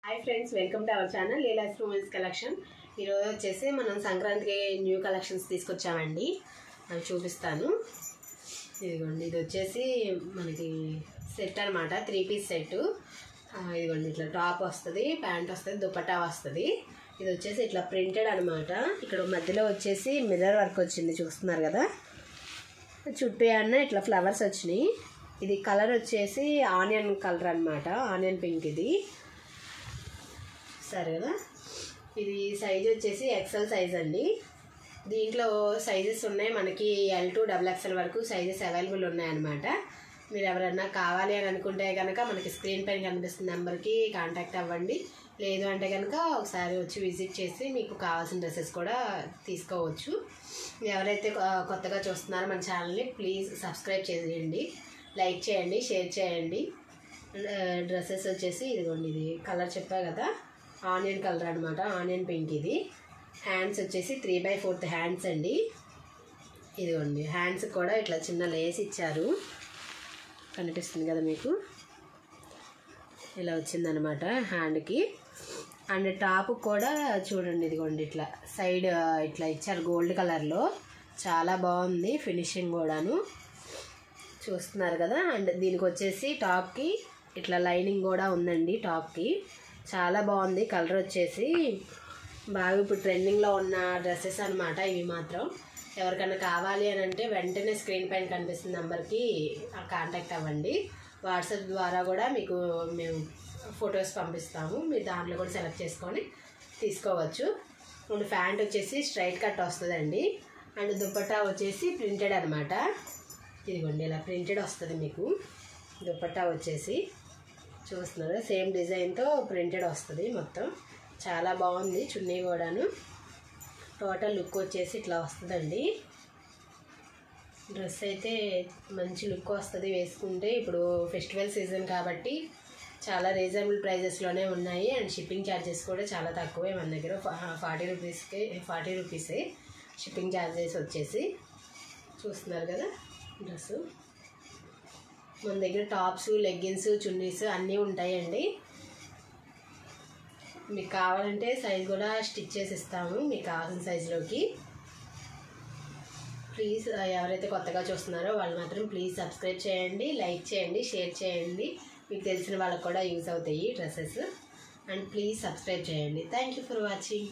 Hi friends, welcome to our channel Leelas women's collection. ఈరోజు వచ్చేసి మనం సంక్రాంతికి న్యూ కలెక్షన్స్ తీసుకొచ్చామండి. అవి చూపిస్తాను. ఇదిగోండి, ఇది వచ్చేసి మనకి సెట్ అన్నమాట, 3 పీస్ సెట్. ఇదిగోండి, ఇట్లా టాప్ వస్తుంది, ప్యాంట్ వస్తుంది, దుపట్టా వస్తుంది. ఇది వచ్చేసి ఇట్లా ప్రింటెడ్ అనమాట. ఇక్కడ మధ్యలో వచ్చేసి మిర్రర్ వర్క్ వచ్చింది, చూస్తున్నారు కదా. చుట్టూ అన్న ఇట్లా ఫ్లవర్స్ వచ్చినాయి. ఇది కలర్ వచ్చేసి ఆనియన్ కలర్ అనమాట, ఆనియన్ పింక్. ఇది సరే కదా. ఇది సైజ్ వచ్చేసి ఎక్సెల్ సైజ్ అండి. దీంట్లో సైజెస్ ఉన్నాయి మనకి, L to XXL వరకు సైజెస్ అవైలబుల్ ఉన్నాయన్నమాట. మీరు ఎవరన్నా కావాలి అని అనుకుంటే కనుక మనకి స్క్రీన్ పైన కనిపిస్తున్న నెంబర్కి కాంటాక్ట్ అవ్వండి. లేదు అంటే కనుక ఒకసారి వచ్చి విజిట్ చేసి మీకు కావాల్సిన డ్రెస్సెస్ కూడా తీసుకోవచ్చు. ఎవరైతే కొత్తగా చూస్తున్నారో మన ఛానల్ని ప్లీజ్ సబ్స్క్రైబ్ చేయండి, లైక్ చేయండి, షేర్ చేయండి. డ్రెస్సెస్ వచ్చేసి ఇదిగోండి, ఇది కలర్ చెప్పా కదా, ఆనియన్ కలర్ అనమాట, ఆనియన్ పింక్. ఇది హ్యాండ్స్ వచ్చేసి 3/4 హ్యాండ్స్ అండి. ఇదిగోండి, హ్యాండ్స్ కూడా ఇట్లా చిన్న లేస్ ఇచ్చారు, కనిపిస్తుంది కదా మీకు. ఇలా వచ్చిందనమాట హ్యాండ్కి. అండ్ టాప్ కూడా చూడండి, ఇదిగోండి ఇట్లా సైడ్ ఇట్లా ఇచ్చారు గోల్డ్ కలర్లో. చాలా బాగుంది ఫినిషింగ్ కూడాను, చూస్తున్నారు కదా. అండ్ దీనికి వచ్చేసి టాప్కి ఇట్లా లైనింగ్ కూడా ఉందండి టాప్కి. చాలా బాగుంది కలర్ వచ్చేసి. బాగా ఇప్పుడు ట్రెండింగ్లో ఉన్న డ్రెస్సెస్ అనమాట ఇవి మాత్రం. ఎవరికైనా కావాలి అని అంటే వెంటనే స్క్రీన్ పైన కనిపిస్తున్న నెంబర్కి కాంటాక్ట్ అవ్వండి. వాట్సాప్ ద్వారా కూడా మీకు మేము ఫొటోస్ పంపిస్తాము, మీరు దాంట్లో కూడా సెలెక్ట్ చేసుకొని తీసుకోవచ్చు. అండ్ ప్యాంట్ వచ్చేసి స్ట్రైట్ కట్ వస్తుందండి. అండ్ దుపట్టా వచ్చేసి ప్రింటెడ్ అనమాట. ఇదిగోండి, ఇలా ప్రింటెడ్ వస్తుంది మీకు దుపట్టా వచ్చేసి, చూస్తున్నారు. సేమ్ డిజైన్తో ప్రింటెడ్ వస్తుంది మొత్తం. చాలా బాగుంది చున్నీ కూడాను. టోటల్ లుక్ వచ్చేసి ఇట్లా వస్తుందండి. డ్రెస్ అయితే మంచి లుక్ వస్తుంది వేసుకుంటే. ఇప్పుడు ఫెస్టివల్ సీజన్ కాబట్టి చాలా రీజనబుల్ ప్రైజెస్లోనే ఉన్నాయి. అండ్ షిప్పింగ్ ఛార్జెస్ కూడా చాలా తక్కువే మన దగ్గర. 40 రూపీసే షిప్పింగ్ ఛార్జెస్ వచ్చేసి. చూస్తున్నారు కదా డ్రెస్సు. మన దగ్గర టాప్స్, లెగ్గిన్స్, చున్నీస్ అన్నీ ఉంటాయండి. మీకు కావాలంటే సైజ్ కూడా స్టిచ్ చేసి ఇస్తాము మీకు కావాల్సిన సైజులోకి. ప్లీజ్ ఎవరైతే కొత్తగా చూస్తున్నారో వాళ్ళు మాత్రం ప్లీజ్ సబ్స్క్రైబ్ చేయండి, లైక్ చేయండి, షేర్ చేయండి. మీకు తెలిసిన వాళ్ళకి కూడా యూజ్ అవుతాయి డ్రెస్సెస్. అండ్ ప్లీజ్ సబ్స్క్రైబ్ చేయండి. Thank you for watching.